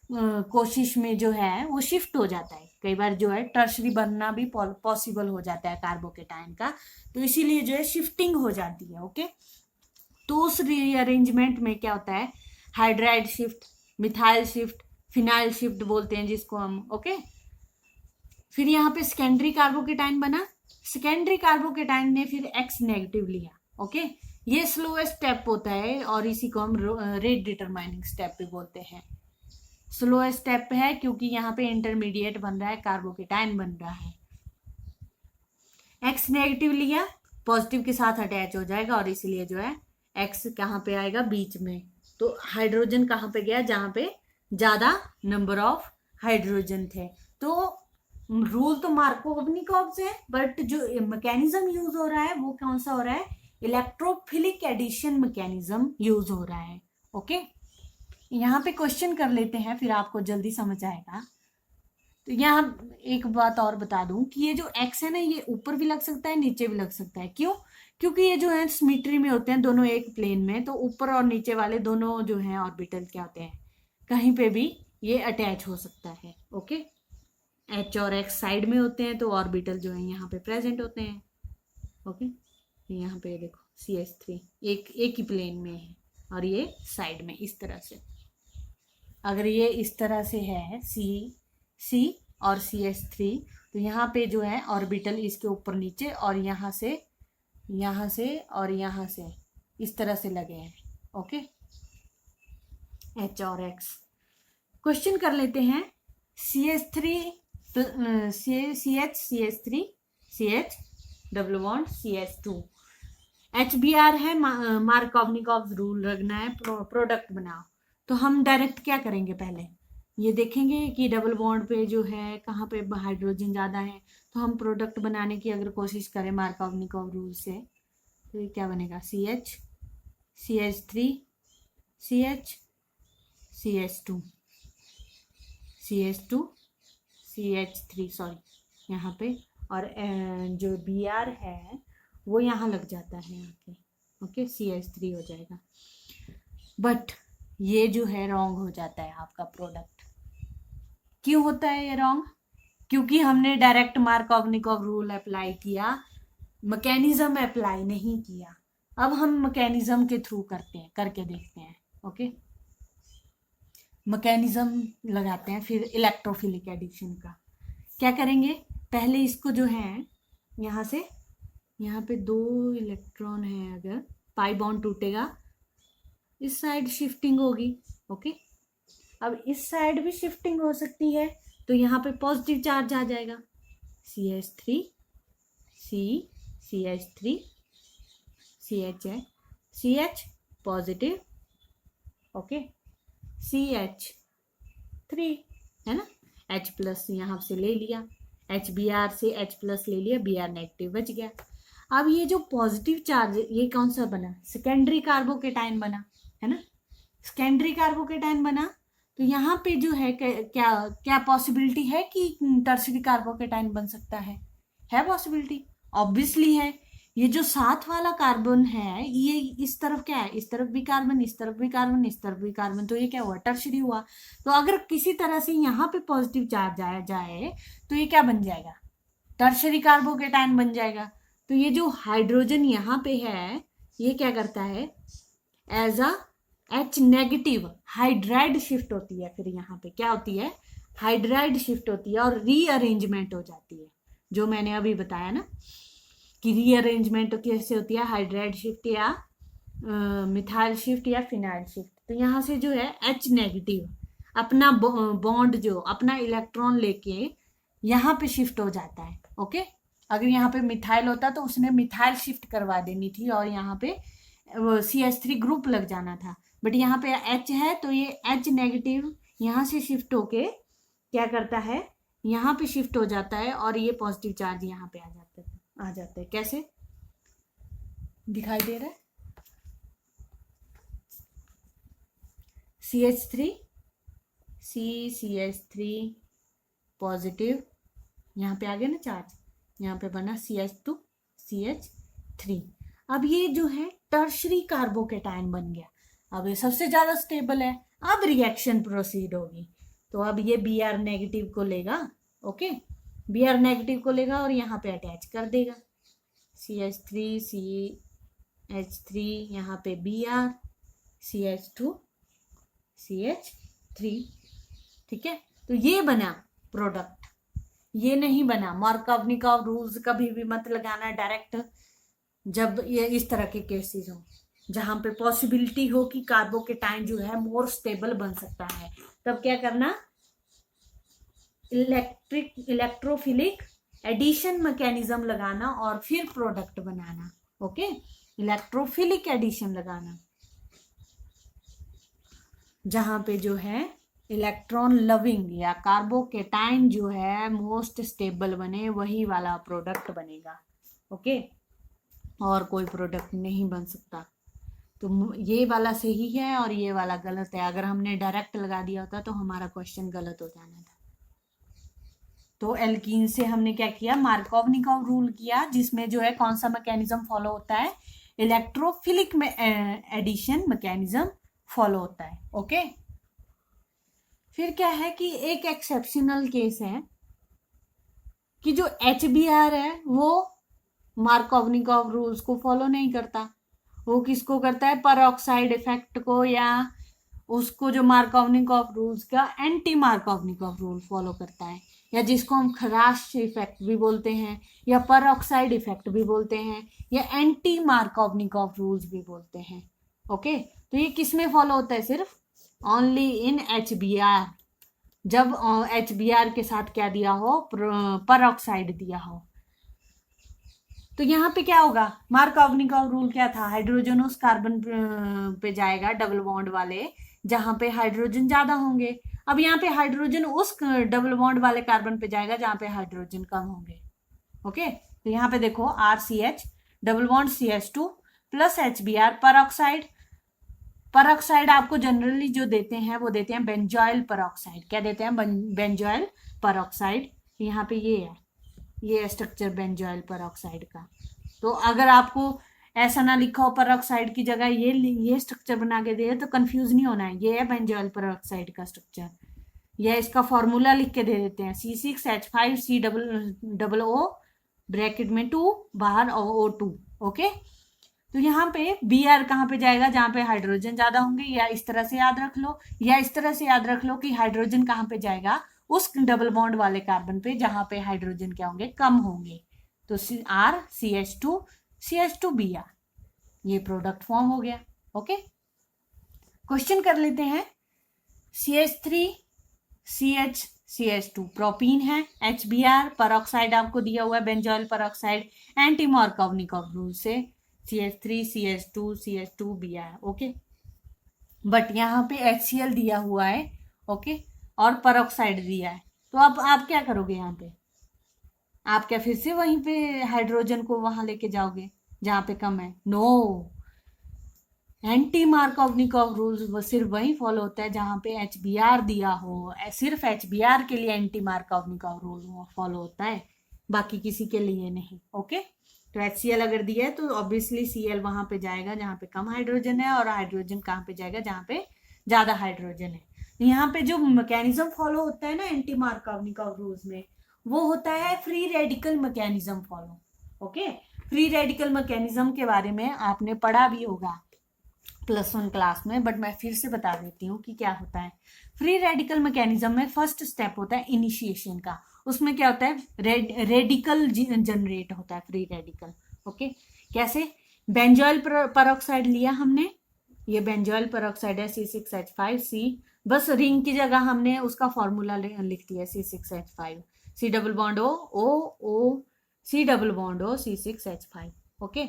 कोशिश में जो है वो शिफ्ट हो जाता है। कई बार जो है टर्शरी बनना भी पॉसिबल हो जाता है कार्बोकेटाइन का, तो इसीलिए जो है शिफ्टिंग हो जाती है। ओके, तो उस रीअरेंजमेंट में क्या होता है, hydride shift, methyl shift, phenyl shift बोलते हैं जिसको हम। ओके, फिर यहाँ पे सेकेंडरी कार्बोकेटाइन बना, सेकेंडरी कार्बोकेटाइन ने फिर एक्स नेगेटिव लिया। ओके, ये स्लोएस्ट स्टेप होता है और इसी को हम रेट डिटरमाइनिंग स्टेप भी बोलते हैं। स्लो स्टेप है क्योंकि यहाँ पे इंटरमीडिएट बन रहा है, कार्बोकेटाइन बन रहा है। एक्स नेगेटिव लिया, पॉजिटिव के साथ अटैच हो जाएगा और इसीलिए जो है एक्स कहाँ पे आएगा, बीच में। तो हाइड्रोजन कहाँ पे गया, जहाँ पे ज्यादा नंबर ऑफ हाइड्रोजन थे। तो रूल तो मार्कोवनिकोव से है, बट जो मैकेनिज्म यूज हो रहा है वो कौन सा हो रहा है, इलेक्ट्रोफिलिक एडिशन मैकेनिज्म यूज हो रहा है। ओके, यहाँ पे क्वेश्चन कर लेते हैं फिर आपको जल्दी समझ आएगा। तो यहाँ एक बात और बता दूं कि ये जो एक्स है ना, ये ऊपर भी लग सकता है नीचे भी लग सकता है। क्यों? क्योंकि ये जो है सिमेट्री में होते हैं दोनों एक प्लेन में, तो ऊपर और नीचे वाले दोनों जो हैं ऑर्बिटल क्या होते हैं, कहीं पे भी ये अटैच हो सकता है। ओके, एच और एक्स साइड में होते हैं तो ऑर्बिटल जो है यहाँ पे प्रेजेंट होते हैं। ओके, यहाँ पे देखो CH3 एक ही प्लेन में है और ये साइड में इस तरह से। अगर ये इस तरह से है C और CH3, तो यहाँ पे जो है ऑर्बिटल इसके ऊपर नीचे और यहाँ से और यहाँ से इस तरह से लगे हैं। ओके, H और X। क्वेश्चन कर लेते हैं, CH3 CH3 CH double bond CH2, HBr है, मार्कोवनिकोव रूल रखना है, प्रोडक्ट बनाओ। तो हम डायरेक्ट क्या करेंगे, पहले ये देखेंगे कि डबल बॉन्ड पे जो है कहाँ पे हाइड्रोजन ज़्यादा है, तो हम प्रोडक्ट बनाने की अगर कोशिश करें मार्कोवनिकोव रूल से, तो ये क्या बनेगा, CH CH3 CH CH2 CH2 CH3 sorry यहाँ पे, और जो Br है वो यहाँ लग जाता है आके। ओके, CH3 हो जाएगा। बट ये जो है रॉन्ग हो जाता है आपका प्रोडक्ट। क्यों होता है ये रॉन्ग? क्योंकि हमने डायरेक्ट मार्कोवनिकोव रूल अप्लाई किया, मैकेनिज्म अप्लाई नहीं किया। अब हम मैकेनिज्म के थ्रू करके देखते हैं। ओके, मैकेनिज्म लगाते हैं फिर इलेक्ट्रोफिलिक एडिशन का। क्या करेंगे, पहले इसको जो है यहाँ से, यहाँ पे 2 इलेक्ट्रॉन है, अगर पाई बॉन्ड टूटेगा इस साइड शिफ्टिंग होगी। ओके, अब इस साइड भी शिफ्टिंग हो सकती है, तो यहाँ पे पॉजिटिव चार्ज आ जाएगा, CH3 CH3 CH है, CH पॉजिटिव। ओके, CH3 है ना, H प्लस यहाँ से ले लिया, HBr से H प्लस ले लिया, Br नेगेटिव बच गया। अब ये जो पॉजिटिव चार्ज, ये कौन सा बना, सेकेंडरी कार्बोकेटाइन बना, है ना, सेकेंडरी कार्बोकेटाइन बना। तो यहाँ पे जो है क्या क्या पॉसिबिलिटी है कि टर्शरी कार्बोकेटाइन बन सकता है पॉसिबिलिटी, ऑब्वियसली है। ये जो साथ वाला कार्बन है, ये इस तरफ क्या है, इस तरफ भी कार्बन, इस तरफ भी कार्बन, इस तरफ भी कार्बन, तो ये क्या हुआ, टर्शरी हुआ। तो अगर किसी तरह से यहाँ पे पॉजिटिव चार्ज आया जाए तो ये क्या बन जाएगा, टर्शरी कार्बोकेटाइन बन जाएगा। तो ये जो हाइड्रोजन यहाँ पे है, ये क्या करता है, as a H negative hydride shift होती है। फिर यहाँ पे क्या होती है, हाइड्राइड शिफ्ट होती है और रीअरेंजमेंट हो जाती है, जो मैंने अभी बताया ना कि रीअरेंजमेंट कैसे होती है, हाइड्राइड शिफ्ट या मिथाइल शिफ्ट या फिनाइल शिफ्ट। तो यहाँ से जो है H नेगेटिव अपना बॉन्ड जो अपना इलेक्ट्रॉन लेके यहाँ पे शिफ्ट हो जाता है। ओके, अगर यहाँ पे मिथाइल होता तो उसने मिथाइल शिफ्ट करवा देनी थी और यहाँ पे CH3 ग्रुप लग जाना था, बट यहाँ पे H है तो ये H नेगेटिव यहाँ से शिफ्ट होके क्या करता है, यहाँ पे शिफ्ट हो जाता है और ये पॉजिटिव चार्ज यहाँ पे आ जाता है। कैसे दिखाई दे रहा है? CH3 CH3 पॉजिटिव, यहाँ पे आ गया ना चार्ज, यहाँ पे बना CH2 CH3। अब ये जो है टर्शरी कार्बोकेटायन बन गया। अब ये सबसे ज्यादा स्टेबल है। अब रिएक्शन प्रोसीड होगी, तो अब ये Br नेगेटिव को लेगा। ओके, Br नेगेटिव को लेगा और यहाँ पे अटैच कर देगा CH3 CH3, यहाँ पे Br CH2 CH3। ठीक है, तो ये बना प्रोडक्ट, ये नहीं बना। मार्कोवनिकॉव रूल्स कभी भी मत लगाना डायरेक्ट जब ये इस तरह के केसेस हो जहां पे पॉसिबिलिटी हो कि कार्बोकेटाइन जो है मोर स्टेबल बन सकता है। तब क्या करना, इलेक्ट्रोफिलिक एडिशन मैकेनिज्म लगाना और फिर प्रोडक्ट बनाना। ओके, इलेक्ट्रोफिलिक एडिशन लगाना जहां पे जो है इलेक्ट्रॉन लविंग या कार्बोकेटाइन जो है मोस्ट स्टेबल बने, वही वाला प्रोडक्ट बनेगा। ओके, और कोई प्रोडक्ट नहीं बन सकता। तो ये वाला सही है और ये वाला गलत है। अगर हमने डायरेक्ट लगा दिया होता तो हमारा क्वेश्चन गलत हो जाना था। तो एल्कीन से हमने क्या किया, मार्कोवनिकॉव रूल किया, जिसमें जो है कौन सा मैकेनिज्म फॉलो होता है, इलेक्ट्रोफिलिक एडिशन मैकेनिज्म फॉलो होता है। ओके, फिर क्या है कि एक एक्सेप्शनल केस है कि जो HBr है वो मार्कोवनिकॉव रूल्स को फॉलो नहीं करता। वो किसको करता है, परऑक्साइड इफेक्ट को, या उसको जो मार्कोवनिकॉव रूल्स का एंटी मार्कोवनिकॉव रूल फॉलो करता है, या जिसको हम खराश इफेक्ट भी बोलते हैं, या परऑक्साइड इफेक्ट भी बोलते हैं, या एंटी मार्कोवनिकॉव रूल्स भी बोलते हैं। ओके, तो ये किस में फॉलो होता है, सिर्फ ओनली इन HBr, जब HBr के साथ क्या दिया हो, परऑक्साइड दिया हो। तो यहाँ पे क्या होगा, मार्कोवनिकॉव रूल क्या था, हाइड्रोजन उस कार्बन पे जाएगा डबल बॉन्ड वाले जहां पे हाइड्रोजन ज्यादा होंगे। अब यहाँ पे हाइड्रोजन उस डबल बॉन्ड वाले कार्बन पे जाएगा जहां पे हाइड्रोजन कम होंगे। ओके, तो यहाँ पे देखो RCH double bond CH2 plus HBr peroxide. Peroxide आपको जनरली जो देते हैं वो देते हैं बेंजॉइल परऑक्साइड। क्या देते हैं, बेंजॉइल परऑक्साइड। यहाँ पे ये है, ये स्ट्रक्चर बेंजॉइल परऑक्साइड का। तो अगर आपको ऐसा ना लिखा हो परऑक्साइड की जगह ये स्ट्रक्चर बना के दे तो कंफ्यूज नहीं होना है, ये है बेंजॉइल परऑक्साइड का स्ट्रक्चर। या इसका फॉर्मूला लिख के दे देते हैं, C6H5C_O ब्रैकेट में 2 बाहर O2। ओके, तो यहाँ पे Br कहाँ पे जाएगा, जहां पे हाइड्रोजन ज्यादा होंगे, या इस तरह से याद रख लो, या इस तरह से याद रख लो कि हाइड्रोजन कहाँ पे जाएगा, उस डबल बॉन्ड वाले कार्बन पे जहां पे हाइड्रोजन क्या होंगे, कम होंगे। तो RCH2 CH2Br, ये प्रोडक्ट फॉर्म हो गया। ओके, क्वेश्चन कर लेते हैं। CH3 CH CH2 प्रोपीन है, HBr परऑक्साइड आपको दिया हुआ है benzoyl peroxide, anti Markovnikov rule से CH3 CH2 CH2Br। Okay, but यहाँ पे HCl दिया हुआ है। ओके, और परऑक्साइड दिया है। तो अब आप क्या करोगे, यहाँ पे आप क्या फिर से वहीं पे हाइड्रोजन को वहां लेके जाओगे जहां पे कम है? नो, एंटी मार्कोवनिकॉव रूल सिर्फ वही फॉलो होता है जहां पे HBr दिया हो। सिर्फ HBr के लिए एंटी मार्कोवनिकॉव रूल फॉलो होता है, बाकी किसी के लिए नहीं। ओके, तो HCl अगर दिया है तो ऑब्वियसली Cl वहां पे जाएगा जहां पे कम हाइड्रोजन है, और हाइड्रोजन कहाँ पे जाएगा, जहां पे ज्यादा हाइड्रोजन है। यहाँ पे जो मैकेनिज्म फॉलो होता है ना एंटी मार्कोवनिकॉव रूल्स में, वो होता है free radical mechanism follow. Okay, free radical mechanism के बारे में आपने पढ़ा भी होगा +1 क्लास में, बट मैं फिर से बता देती हूँ कि क्या होता है। फ्री रेडिकल मैकेनिज्म में फर्स्ट स्टेप होता है इनिशिएशन का। उसमें क्या होता है, रेडिकल जनरेट होता है, फ्री रेडिकल। ओके, कैसे, बेंजॉइल परऑक्साइड लिया हमने, ये बेंजॉइल परऑक्साइड है C6H5C, बस रिंग की जगह हमने उसका फॉर्मूला लिख दिया C6H5, C double bond O C double bond O C6H5। Okay,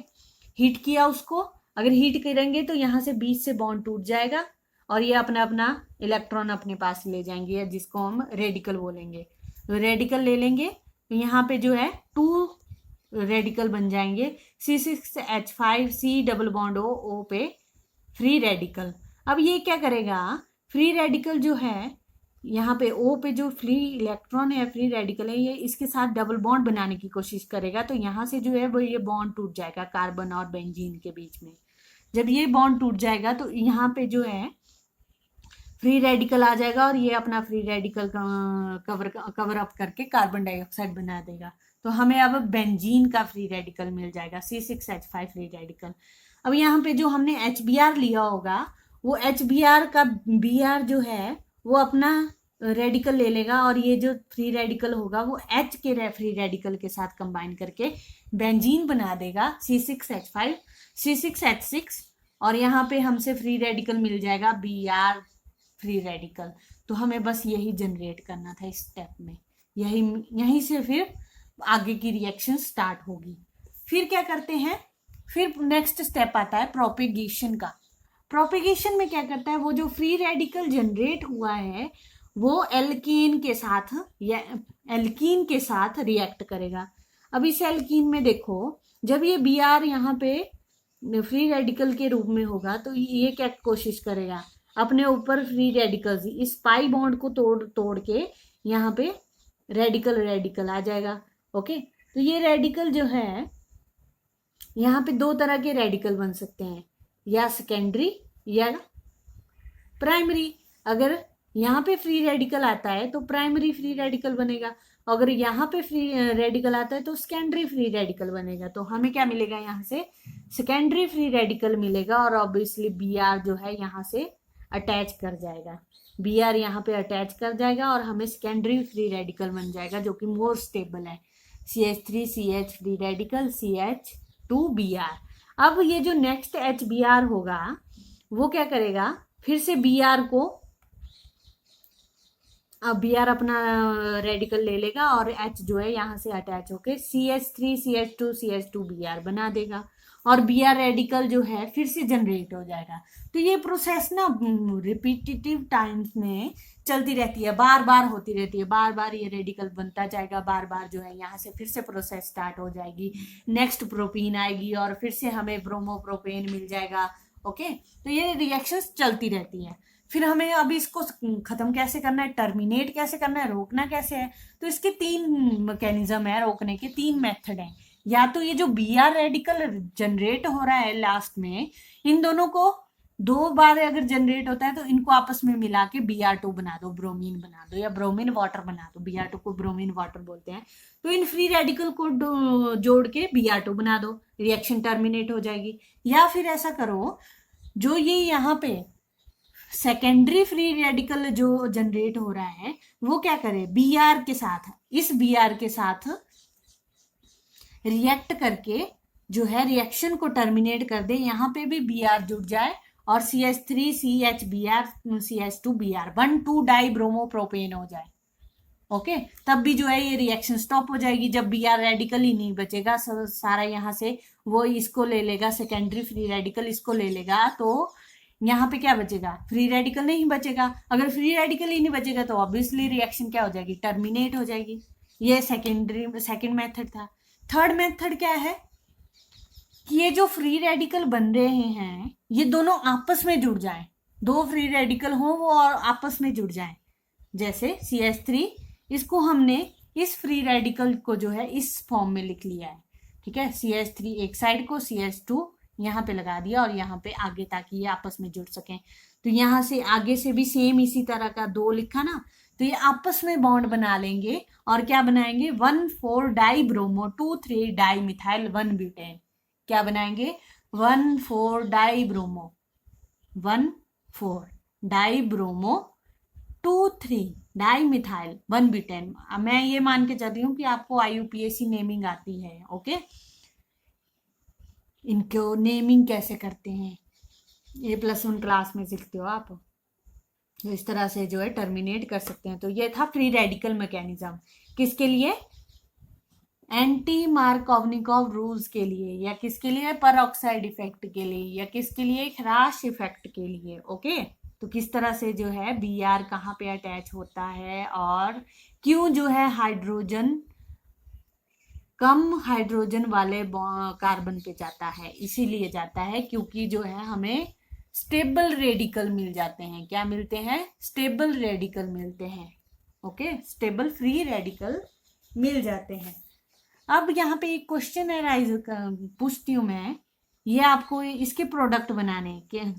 heat किया उसको, अगर हीट करेंगे तो यहाँ से बीच से बॉन्ड टूट जाएगा और ये अपना अपना इलेक्ट्रॉन अपने पास ले जाएंगे, या जिसको हम रेडिकल बोलेंगे। रेडिकल ले लेंगे तो यहाँ पे जो है 2 रेडिकल बन जाएंगे, C6H5 C double bond O पे फ्री रेडिकल। अब ये क्या करेगा, फ्री रेडिकल जो है यहाँ पे O पे जो फ्री इलेक्ट्रॉन है, फ्री रेडिकल है, ये इसके साथ डबल बॉन्ड बनाने की कोशिश करेगा। तो यहाँ से जो है वो ये बॉन्ड टूट जाएगा कार्बन और बेंजीन के बीच में। जब ये बॉन्ड टूट जाएगा तो यहाँ पे जो है फ्री रेडिकल आ जाएगा और ये अपना फ्री रेडिकल कवर अप करके कार्बन डाइऑक्साइड बना देगा। तो हमें अब बेंजीन का फ्री रेडिकल मिल जाएगा, C6H5 फ्री रेडिकल। अब यहाँ पे जो हमने HBr लिया होगा, वो HBr का Br जो है वो अपना रेडिकल ले लेगा और ये जो फ्री रेडिकल होगा वो H के फ्री रेडिकल के साथ कंबाइन करके बेंजीन बना देगा, C6H5 C6H6, और यहाँ पे हमसे फ्री रेडिकल मिल जाएगा Br फ्री रेडिकल। तो हमें बस यही जनरेट करना था इस स्टेप में, यहीं से फिर आगे की रिएक्शन स्टार्ट होगी। फिर क्या करते हैं, फिर नेक्स्ट स्टेप आता है प्रोपेगेशन का। प्रोपेगेशन में क्या करता है, वो जो फ्री रेडिकल जनरेट हुआ है वो एल्कीन के साथ या एल्कीन के साथ रिएक्ट करेगा। अब इस एल्कीन में देखो, जब ये Br यहाँ पे फ्री रेडिकल के रूप में होगा तो ये क्या कोशिश करेगा, अपने ऊपर फ्री रेडिकल्स, इस पाई बॉन्ड को तोड़ के यहाँ पे रेडिकल आ जाएगा। ओके, तो ये रेडिकल जो है, यहाँ पे 2 तरह के रेडिकल बन सकते हैं, या सेकेंडरी या प्राइमरी। अगर यहाँ पे फ्री रेडिकल आता है तो प्राइमरी फ्री रेडिकल बनेगा, अगर यहाँ पे फ्री रेडिकल आता है तो सेकेंडरी फ्री रेडिकल बनेगा। तो हमें क्या मिलेगा, यहाँ से सेकेंडरी फ्री रेडिकल मिलेगा और ऑब्वियसली Br जो है यहाँ से अटैच कर जाएगा, Br यहाँ पे अटैच कर जाएगा और हमें सेकेंडरी फ्री रेडिकल बन जाएगा जो कि मोर स्टेबल है, CH3CH फ्री रेडिकल CH2Br। अब ये जो नेक्स्ट HBr होगा वो क्या करेगा, फिर से Br को, अब Br अपना रेडिकल ले लेगा और H जो है यहाँ से अटैच होके CH3CH2CH2Br बना देगा और Br रेडिकल जो है फिर से जनरेट हो जाएगा। तो ये प्रोसेस ना रिपीटेटिव टाइम्स में चलती रहती है, बार बार होती रहती है, बार बार ये रेडिकल बनता जाएगा, बार बार जो है यहाँ से फिर से प्रोसेस स्टार्ट हो जाएगी, नेक्स्ट प्रोपीन आएगी और फिर से हमें ब्रोमोप्रोपेन मिल जाएगा। ओके, तो ये रिएक्शंस चलती रहती है। फिर हमें अभी इसको खत्म कैसे करना है, टर्मिनेट कैसे करना है, रोकना कैसे है, तो इसके 3 मैकेनिज्म है, रोकने के 3 मेथड हैं। या तो ये जो Br रेडिकल जनरेट हो रहा है लास्ट में, इन दोनों को 2 बार अगर जनरेट होता है तो इनको आपस में मिला के Br2 बना दो, ब्रोमीन बना दो, या ब्रोमीन वाटर बना दो, Br2 को ब्रोमीन वाटर बोलते हैं। तो इन फ्री रेडिकल को जोड़ के Br2 बना दो, रिएक्शन टर्मिनेट हो जाएगी। या फिर ऐसा करो, जो ये यहाँ पे सेकेंडरी फ्री रेडिकल जो जनरेट हो रहा है वो क्या करे, Br के साथ, इस Br के साथ रिएक्ट करके जो है रिएक्शन को टर्मिनेट कर दे, यहाँ पे भी Br जुड़ जाए और CH3CHBr CH2Br 1,2 डाई ब्रोमोप्रोपेन हो जाए। ओके, तब भी जो है ये रिएक्शन स्टॉप हो जाएगी। जब Br रेडिकल ही नहीं बचेगा, सारा यहाँ से वो इसको ले लेगा, सेकेंडरी फ्री रेडिकल इसको ले लेगा, तो यहाँ पे क्या बचेगा, फ्री रेडिकल नहीं बचेगा। अगर फ्री रेडिकल ही नहीं बचेगा तो ऑब्वियसली रिएक्शन क्या हो जाएगी, टर्मिनेट हो जाएगी। ये सेकेंड मेथड था। थर्ड मेथड क्या है कि ये जो फ्री रेडिकल बन रहे हैं ये दोनों आपस में जुड़ जाएं, 2 फ्री रेडिकल हो वो और आपस में जुड़ जाएं। जैसे CH3, इसको हमने इस फ्री रेडिकल को जो है इस फॉर्म में लिख लिया है, ठीक है, CH3 एक साइड को, CH2 यहाँ पे लगा दिया और यहाँ पे आगे, ताकि ये आपस में जुड़ सकें। तो यहाँ से आगे से भी सेम इसी तरह का 2 लिखा ना, तो ये आपस में बॉन्ड बना लेंगे और क्या बनाएंगे, 1,4 die bromo 2,3 di methyl 1 butane. क्या बनाएंगे, 1,4 die bromo 1,4 die bromo 2,3 di methyl 1 butane. मैं ये मान के चल रही हूँ कि आपको IUPAC नेमिंग आती है। ओके, इनको नेमिंग कैसे करते हैं A+1 क्लास में सीखते हो आप, तो इस तरह से जो है टर्मिनेट कर सकते हैं। तो ये था फ्री रेडिकल मैकेनिज्म, किसके लिए, एंटी मार्कोवनिकॉव रूल्स के लिए, या किसके लिए, परऑक्साइड इफेक्ट के लिए, या किसके लिए, ह्रास इफेक्ट के लिए। ओके, तो किस तरह से जो है Br कहाँ पे अटैच होता है और क्यों जो है हाइड्रोजन कम हाइड्रोजन वाले कार्बन पे जाता है, इसीलिए जाता है क्योंकि जो है हमें स्टेबल रेडिकल मिल जाते हैं। क्या मिलते हैं? स्टेबल रेडिकल मिलते हैं। ओके, स्टेबल फ्री रेडिकल मिल जाते हैं। अब यहाँ पे एक क्वेश्चन है पूछती हूँ मैं, ये आपको इसके प्रोडक्ट बनाने के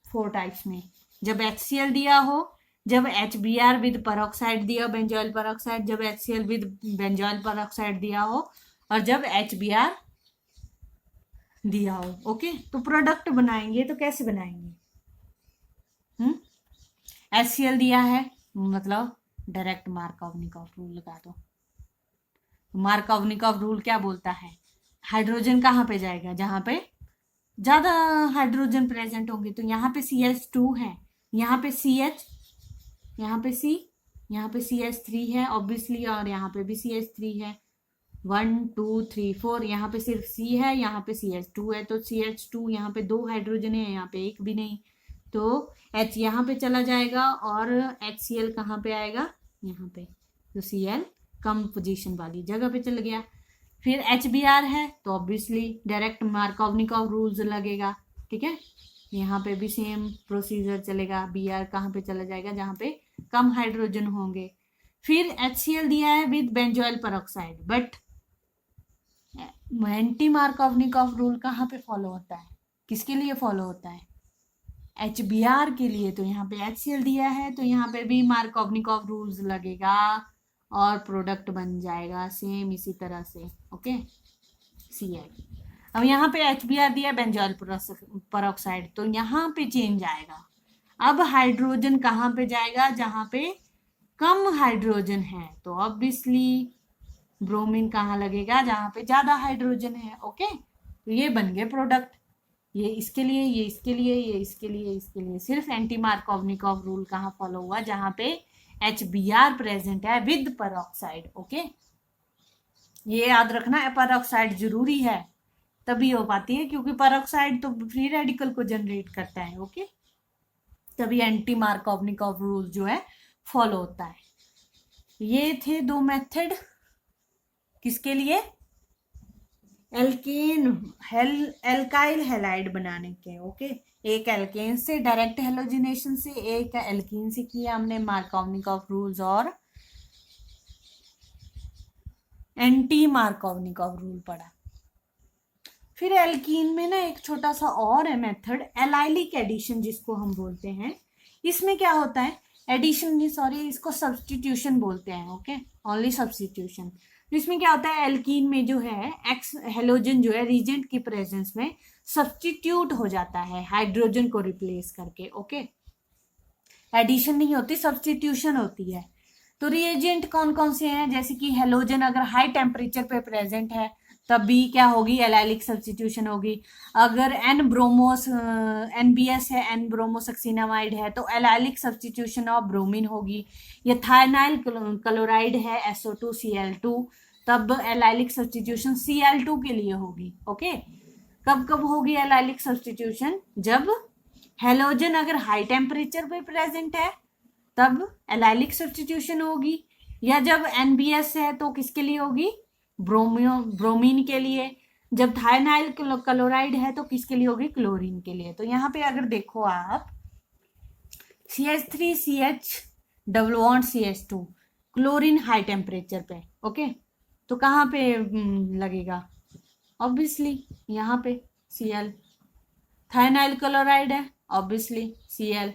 4 टाइप्स में, जब HCl दिया हो, जब HBr विद परऑक्साइड दिया बेंजोइल परऑक्साइड, जब HCl विद बेंजोइल परऑक्साइड दिया हो, और जब HBr दिया हो। ओके, तो प्रोडक्ट बनाएंगे तो कैसे बनाएंगे? HCl दिया है मतलब डायरेक्ट मार्कोव-निकोव रूल लगा दो। मार्कोव-निकोव रूल क्या बोलता है? हाइड्रोजन कहाँ पे जाएगा? जहां पे ज्यादा हाइड्रोजन प्रेजेंट होंगे। तो यहाँ पे CH2 है, यहाँ पे CH, यहाँ पे C, यहाँ पे CH3 है ऑब्वियसली, और यहाँ पे भी CH3 है। 1 2 3 4, यहाँ पे सिर्फ C है, यहाँ पे CH2 है। तो CH2 यहाँ पे 2 हाइड्रोजन है, यहाँ पे एक भी नहीं, तो H यहाँ पे चला जाएगा और HCl कहाँ पे आएगा? यहाँ पे। तो Cl कम पोजीशन वाली जगह पे चल गया। फिर HBr है तो ऑब्वियसली डायरेक्ट मार्कोव-निकोव रूल्स लगेगा। ठीक है, यहाँ पे भी सेम प्रोसीजर चलेगा। Br कहाँ पे चला जाएगा? जहाँ पे कम हाइड्रोजन होंगे। फिर HCl दिया है with benzoyl peroxide, but anti Markovnikov rule कहाँ पे फॉलो होता है? किसके लिए फॉलो होता है? HBr के लिए। तो यहाँ पे HCl दिया है तो यहाँ पे भी मार्कोव-निकोव रूल्स लगेगा और प्रोडक्ट बन जाएगा सेम इसी तरह से। Okay, Cl। अब यहाँ पे HBr दिया बेंजोइल परऑक्साइड, तो यहाँ पे चेंज आएगा। अब हाइड्रोजन कहाँ पे जाएगा? जहाँ पे कम हाइड्रोजन है। तो ऑब्वियसली ब्रोमीन कहाँ लगेगा? जहाँ पे ज्यादा हाइड्रोजन है। ओके, तो ये बन गए प्रोडक्ट। ये इसके लिए, ये इसके लिए, ये इसके लिए, इसके लिए। सिर्फ एंटी मार्कोव-निकोव रूल कहाँ फॉलो हुआ? जहाँ पे HBr प्रेजेंट है विद परऑक्साइड। ओके, ये याद रखना है, परऑक्साइड जरूरी है तभी हो पाती है, क्योंकि परऑक्साइड तो फ्री रेडिकल को जनरेट करता है। ओके, तभी एंटी मार्कोव-निकोव रूल जो है फॉलो होता है। ये थे 2 मेथड किसके लिए? एल्केन एल्काइल हैलाइड बनाने के। ओके, एक एल्केन से डायरेक्ट हेलोजिनेशन से, एक एल्कीन से किया हमने मार्कोव-निकोव रूल्स और एंटी मार्कोव-निकोव रूल पढ़ा। फिर एल्कीन में ना एक छोटा सा और है मेथड, एलाइलिक एडिशन जिसको हम बोलते हैं। इसमें क्या होता है? एडिशन नहीं, सॉरी, इसको सब्स्टिट्यूशन बोलते हैं। Okay, only substitution. तो इसमें क्या होता है? एल्कीन में जो है एक्स हेलोजन जो है रीजेंट की प्रेजेंस में सब्स्टिट्यूट हो जाता है हाइड्रोजन को रिप्लेस करके। ओके, एडिशन नहीं होती, सब्स्टिट्यूशन होती है। तो रिएजेंट कौन कौन से हैं? जैसे कि हेलोजन अगर हाई टेम्परेचर पे प्रेजेंट है तब भी क्या होगी? एलाइलिक सब्स्टिट्यूशन होगी। अगर NBS है, N ब्रोमोसक्सिनामाइड है, तो एलाइलिक सब्स्टिट्यूशन ऑफ ब्रोमीन होगी। या थायनाइल क्लोराइड है, SO2Cl2, तब एलाइलिक सब्स्टिट्यूशन Cl2 के लिए होगी। ओके, कब कब होगी एलाइलिक सब्स्टिट्यूशन? जब हेलोजन अगर हाई टेम्परेचर पे प्रेजेंट है तब एलाइलिक सब्स्टिट्यूशन होगी, या जब NBS है तो किसके लिए होगी? ब्रोमीन के लिए। जब थायनाइल क्लोराइड है तो किसके लिए होगी? क्लोरीन के लिए। तो यहाँ पे अगर देखो आप, CH3CH double bond CH2, chlorine high temperature पे। ओके, तो कहाँ पे लगेगा? ऑब्वियसली यहाँ पे Cl। थायनाइल क्लोराइड है, ऑब्वियसली Cl।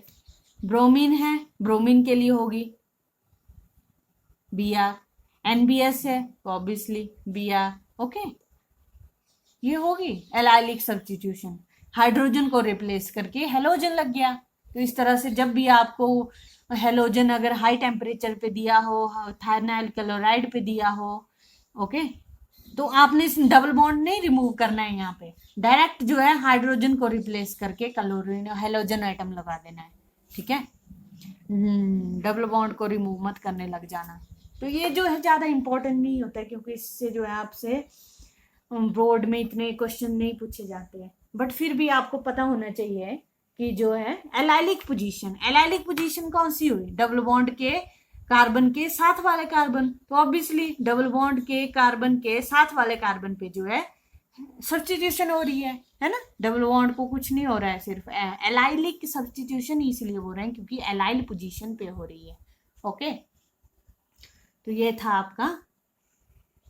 ब्रोमीन है, ब्रोमीन के लिए होगी Br। NBS है तो ऑब्वियसली Br। ओके, ये होगी एलाइलिक सब्स्टिट्यूशन, हाइड्रोजन को रिप्लेस करके हेलोजन लग गया। तो इस तरह से जब भी आपको हेलोजन अगर हाई टेम्परेचर पे दिया हो, थायनाइल क्लोराइड पे दिया हो, ओके, तो आपने डबल बॉन्ड नहीं रिमूव करना है, यहाँ पे डायरेक्ट जो है हाइड्रोजन को रिप्लेस करके क्लोरीन हेलोजन आइटम लगा देना है। ठीक है, डबल बॉन्ड को रिमूव मत करने लग जाना। तो ये जो है ज़्यादा इंपॉर्टेंट नहीं होता है, क्योंकि इससे जो है आपसे बोर्ड में इतने क्वेश्चन नहीं पूछे जाते हैं, बट फिर भी आपको पता होना चाहिए की जो है एलाइलिक पोजीशन कौन सी हुई, डबल बॉन्ड के कार्बन के साथ वाले कार्बन, तो ऑब्वियसली डबल बॉन्ड के कार्बन के साथ वाले कार्बन पे जो है सब्स्टिट्यूशन हो रही है ना, डबल बॉन्ड को कुछ नहीं हो रहा है, सिर्फ एलाइलिक सब्स्टिट्यूशन इसलिए हो रहे हैं क्योंकि एलाइल पोजीशन पे हो रही है। ओके, तो ये था आपका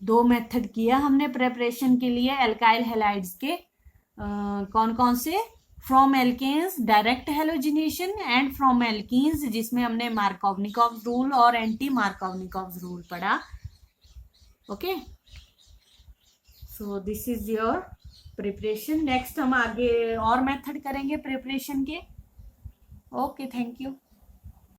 2 मेथड किया हमने प्रेपरेशन के लिए एल्काइल हैलाइड्स के, कौन कौन से, from alkanes direct halogenation and from alkenes जिसमें हमने मार्कोवनिकॉव रूल और एंटी मार्कोवनिकॉव रूल पढ़ा। Okay, so this is your preparation. Next हम आगे और मेथड करेंगे प्रिपरेशन के। Okay, thank you.